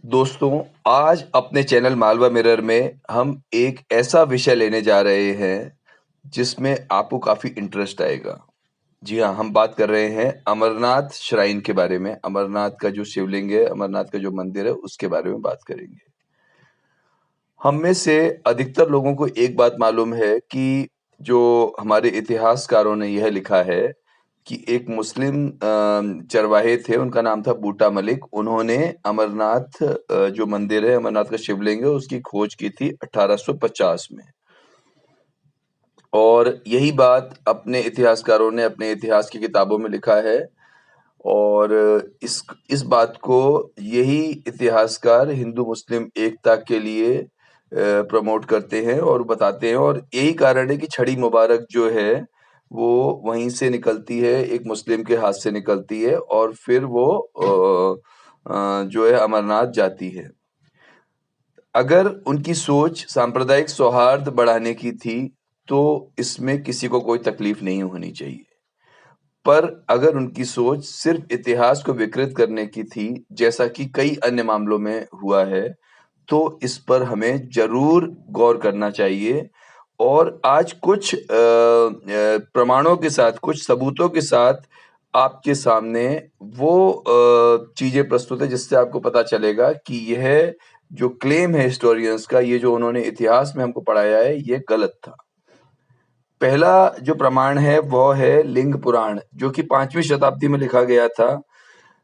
दोस्तों, आज अपने चैनल मालवा मिरर में हम एक ऐसा विषय लेने जा रहे हैं, जिसमें आपको काफ़ी इंटरेस्ट आएगा। जी हाँ, हम बात कर रहे हैं अमरनाथ श्राइन के बारे में। अमरनाथ का जो शिवलिंग है, अमरनाथ का जो मंदिर है, उसके बारे में बात करेंगे। हम में से अधिकतर लोगों को एक बात मालूम है कि जो हमारे इतिहासकारों ने यह लिखा है कि एक मुस्लिम चरवाहे थे, उनका नाम था बूटा मलिक। उन्होंने अमरनाथ जो मंदिर है, अमरनाथ का शिवलिंग है, उसकी खोज की थी 1850 में। और यही बात अपने इतिहासकारों ने अपने इतिहास की किताबों में लिखा है। और इस बात को यही इतिहासकार हिंदू मुस्लिम एकता के लिए प्रमोट करते हैं और बताते हैं। और यही कारण है कि छड़ी मुबारक जो है वो वहीं से निकलती है, एक मुस्लिम के हाथ से निकलती है और फिर वो जो है अमरनाथ जाती है। अगर उनकी सोच सांप्रदायिक सौहार्द बढ़ाने की थी, तो इसमें किसी को कोई तकलीफ नहीं होनी चाहिए। पर अगर उनकी सोच सिर्फ इतिहास को विकृत करने की थी, जैसा कि कई अन्य मामलों में हुआ है, तो इस पर हमें ज़रूर गौर करना चाहिए। और आज कुछ प्रमाणों के साथ, कुछ सबूतों के साथ आपके सामने वो चीज़ें प्रस्तुत है, जिससे आपको पता चलेगा कि यह जो क्लेम है हिस्टोरियंस का, ये जो उन्होंने इतिहास में हमको पढ़ाया है, ये गलत था। पहला जो प्रमाण है वो है लिंग पुराण, जो कि 5वीं शताब्दी में लिखा गया था।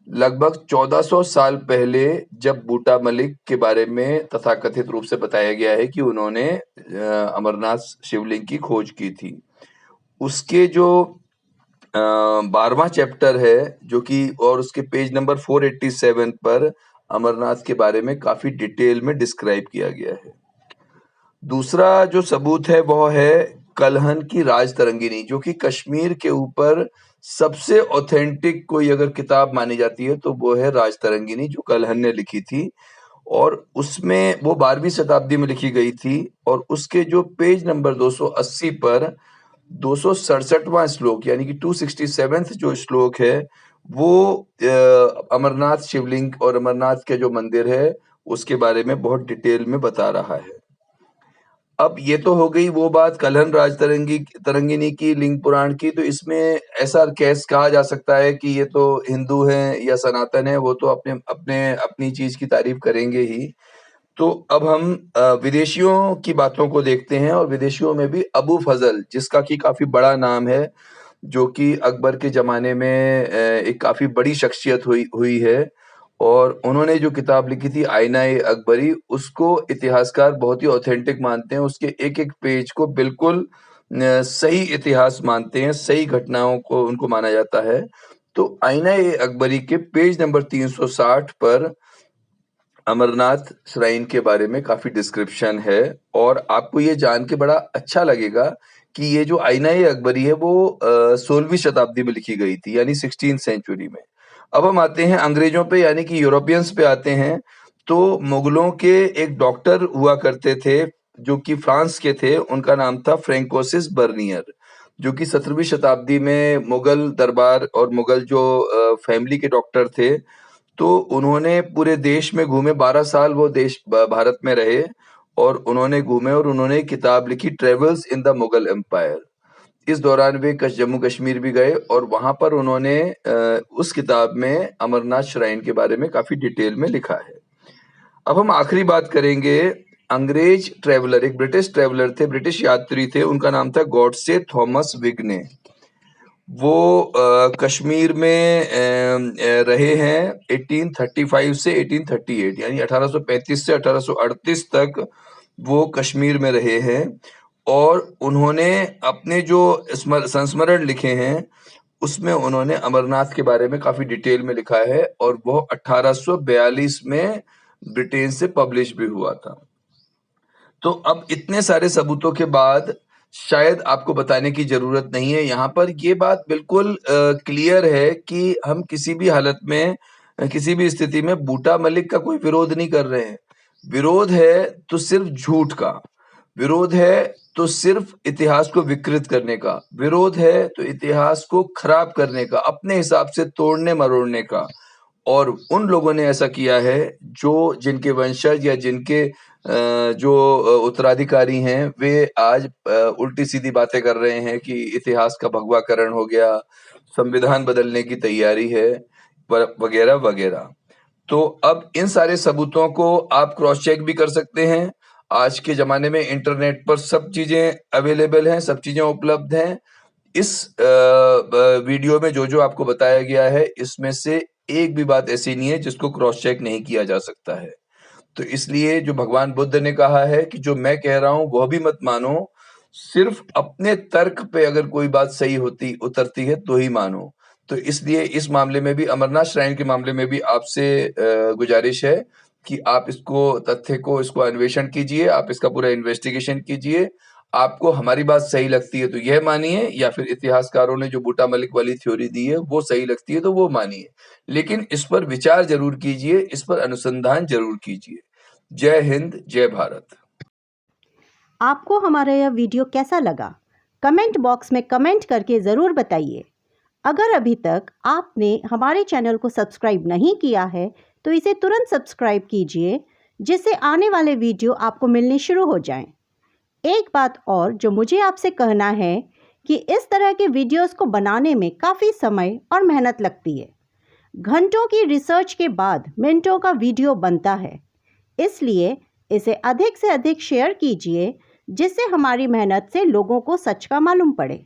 लगभग 1400 साल पहले जब बूटा मलिक के बारे में तथाकथित रूप से बताया गया है कि उन्होंने अमरनाथ शिवलिंग की खोज की थी। उसके जो 12वां चैप्टर है, जो कि और उसके पेज नंबर 487 पर अमरनाथ के बारे में काफ़ी डिटेल में डिस्क्राइब किया गया है। दूसरा जो सबूत है वो है कल्हन की राज तरंगिनी, जो कि कश्मीर के ऊपर सबसे ऑथेंटिक कोई अगर किताब मानी जाती है तो वो है राज तरंगिनी, जो कल्हन ने लिखी थी। और उसमें वो 12वीं शताब्दी में लिखी गई थी। और उसके जो पेज नंबर 280 पर 267वां श्लोक यानी कि 267th जो श्लोक है, वो अमरनाथ शिवलिंग और अमरनाथ के जो मंदिर है उसके बारे में बहुत डिटेल में बता रहा है। अब ये तो हो गई वो बात कल्हन राज तरंगिनी की, लिंग पुराण की। तो इसमें ऐसा कैस कहा जा सकता है कि ये तो हिंदू हैं या सनातन है, वो तो अपने अपने अपनी चीज की तारीफ करेंगे ही। तो अब हम विदेशियों की बातों को देखते हैं। और विदेशियों में भी अबू फजल, जिसका कि काफी बड़ा नाम है, जो कि अकबर के ज़माने में एक काफ़ी बड़ी शख्सियत हुई हुई है। और उन्होंने जो किताब लिखी थी आईना-ए-अकबरी, उसको इतिहासकार बहुत ही ऑथेंटिक मानते हैं। उसके एक-एक पेज को बिल्कुल सही इतिहास मानते हैं, सही घटनाओं को उनको माना जाता है। तो आईना-ए-अकबरी के पेज नंबर 360 पर अमरनाथ श्राइन के बारे में काफ़ी डिस्क्रिप्शन है। और आपको ये जान के बड़ा अच्छा लगेगा कि ये जो आईना-ए-अकबरी है वो 16वीं शताब्दी में लिखी गई थी, यानी 16th सेंचुरी में। अब हम आते हैं अंग्रेजों पे, यानी कि यूरोपियंस पे आते हैं। तो मुगलों के एक डॉक्टर हुआ करते थे, जो कि फ्रांस के थे। उनका नाम था फ्रैंकोइस बर्नियर, जो कि 17वीं शताब्दी में मुगल दरबार और मुगल जो फैमिली के डॉक्टर थे। तो उन्होंने पूरे देश में घूमे, 12 साल वो देश भारत में रहे। और उन्होंने घूमे और उन्होंने एक किताब लिखी, travels in the Mughal empire. इस दौरान वे जम्मू कश्मीर भी गए और वहां पर उन्होंने उस किताब में अमरनाथ श्राइन के बारे में काफी डिटेल में लिखा है। अब हम आखिरी बात करेंगे। अंग्रेज ट्रेवलर, एक ब्रिटिश ट्रेवलर थे, ब्रिटिश यात्री थे, उनका नाम था गॉडसे थॉमस विग्ने। वो कश्मीर में रहे हैं 1835 से 1838, यानी 1835 से 1838 तक वो कश्मीर में रहे हैं। और उन्होंने अपने जो संस्मरण लिखे हैं, उसमें उन्होंने अमरनाथ के बारे में काफी डिटेल में लिखा है। और वो 1842 में ब्रिटेन से पब्लिश भी हुआ था। तो अब इतने सारे सबूतों के बाद शायद आपको बताने की ज़रूरत नहीं है। यहाँ पर ये बात बिल्कुल क्लियर है कि हम किसी भी हालत में, किसी भी स्थिति में बूटा मलिक का कोई विरोध नहीं कर रहे हैं। विरोध है तो सिर्फ झूठ का, विरोध है तो सिर्फ इतिहास को विकृत करने का, विरोध है तो इतिहास को खराब करने का, अपने हिसाब से तोड़ने मरोड़ने का। और उन लोगों ने ऐसा किया है जिनके वंशज या जिनके उत्तराधिकारी हैं, वे आज उल्टी-सीधी बातें कर रहे हैं कि इतिहास का भगवाकरण हो गया, संविधान बदलने की तैयारी है, वगैरह-वगैरह। तो अब इन सारे सबूतों को आप क्रॉस चेक भी कर सकते हैं। आज के ज़माने में इंटरनेट पर सब चीज़ें अवेलेबल हैं, सब चीज़ें उपलब्ध हैं। इस वीडियो में जो आपको बताया गया है, इसमें से एक भी बात ऐसी नहीं है जिसको क्रॉस चेक नहीं किया जा सकता है। तो इसलिए जो भगवान बुद्ध ने कहा है कि जो मैं कह रहा हूँ वह भी मत मानो, सिर्फ अपने तर्क पे अगर कोई बात सही उतरती है तो ही मानो। तो इसलिए इस मामले में भी, अमरनाथ श्राइन के मामले में भी आपसे गुजारिश है कि आप इसको अन्वेषण कीजिए, आप इसका पूरा इन्वेस्टिगेशन कीजिए। आपको हमारी बात सही लगती है तो यह मानिए, या फिर इतिहासकारों ने जो बूटा मलिक वाली थ्योरी दी है वो सही लगती है तो वो मानिए। लेकिन इस पर विचार ज़रूर कीजिए, इस पर अनुसंधान ज़रूर कीजिए। जय हिंद, जय भारत। आपको हमारा यह वीडियो कैसा लगा? कमेंट बॉक्स में कमेंट करके ज़रूर बताइए। अगर अभी तक आपने हमारे चैनल को सब्सक्राइब नहीं किया है तो इसे तुरंत सब्सक्राइब कीजिए, जिससे आने वाले वीडियो आपको मिलने शुरू हो जाएं। एक बात और जो मुझे आपसे कहना है कि इस तरह के वीडियोस को बनाने में काफ़ी समय और मेहनत लगती है। घंटों की रिसर्च के बाद मिनटों का वीडियो बनता है, इसलिए इसे अधिक से अधिक शेयर कीजिए, जिससे हमारी मेहनत से लोगों को सच का मालूम पड़े।